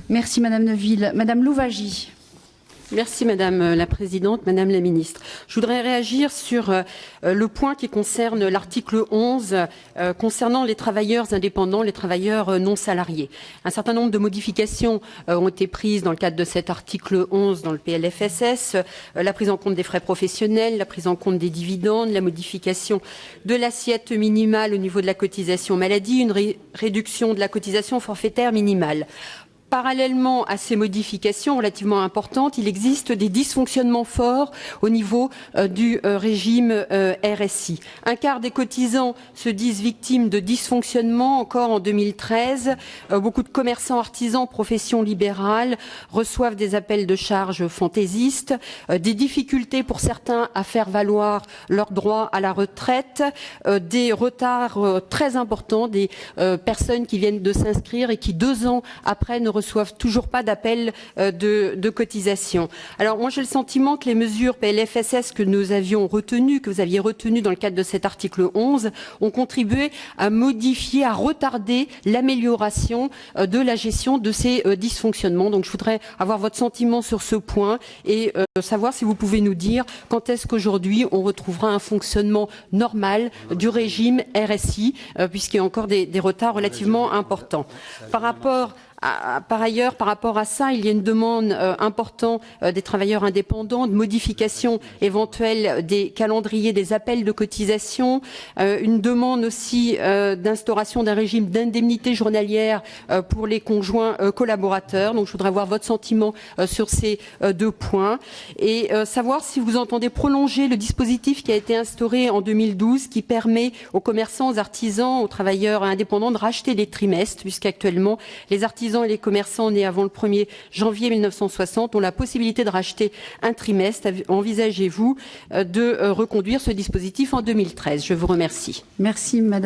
Merci Madame Neuville. Madame Louwagie. Merci Madame la Présidente, Madame la Ministre. Je voudrais réagir sur le point qui concerne l'article 11 concernant les travailleurs indépendants, les travailleurs non salariés. Un certain nombre de modifications ont été prises dans le cadre de cet article 11 dans le PLFSS, la prise en compte des frais professionnels, la prise en compte des dividendes, la modification de l'assiette minimale au niveau de la cotisation maladie, une réduction de la cotisation forfaitaire minimale. Parallèlement à ces modifications relativement importantes, il existe des dysfonctionnements forts au niveau du régime RSI. Un quart des cotisants se disent victimes de dysfonctionnements encore en 2013. Beaucoup de commerçants, artisans, professions libérales reçoivent des appels de charges fantaisistes, des difficultés pour certains à faire valoir leurs droits à la retraite, des retards très importants, des personnes qui viennent de s'inscrire et qui 2 ans après ne reçoivent toujours pas d'appel de cotisation. Alors moi j'ai le sentiment que les mesures PLFSS que nous avions retenues, que vous aviez retenues dans le cadre de cet article 11, ont contribué à modifier, à retarder l'amélioration de la gestion de ces dysfonctionnements. Donc je voudrais avoir votre sentiment sur ce point et savoir si vous pouvez nous dire quand est-ce qu'aujourd'hui on retrouvera un fonctionnement normal du régime RSI, puisqu'il y a encore des retards relativement importants. Par ailleurs, par rapport à ça, il y a une demande importante des travailleurs indépendants, de modification éventuelle des calendriers des appels de cotisation, une demande aussi d'instauration d'un régime d'indemnité journalière pour les conjoints collaborateurs. Donc je voudrais avoir votre sentiment sur ces 2 points et savoir si vous entendez prolonger le dispositif qui a été instauré en 2012 qui permet aux commerçants, aux artisans, aux travailleurs indépendants de racheter des trimestres, puisqu'actuellement les artisans et les commerçants nés avant le 1er janvier 1960 ont la possibilité de racheter un trimestre. Envisagez-vous de reconduire ce dispositif en 2013 ? Je vous remercie. Merci Madame.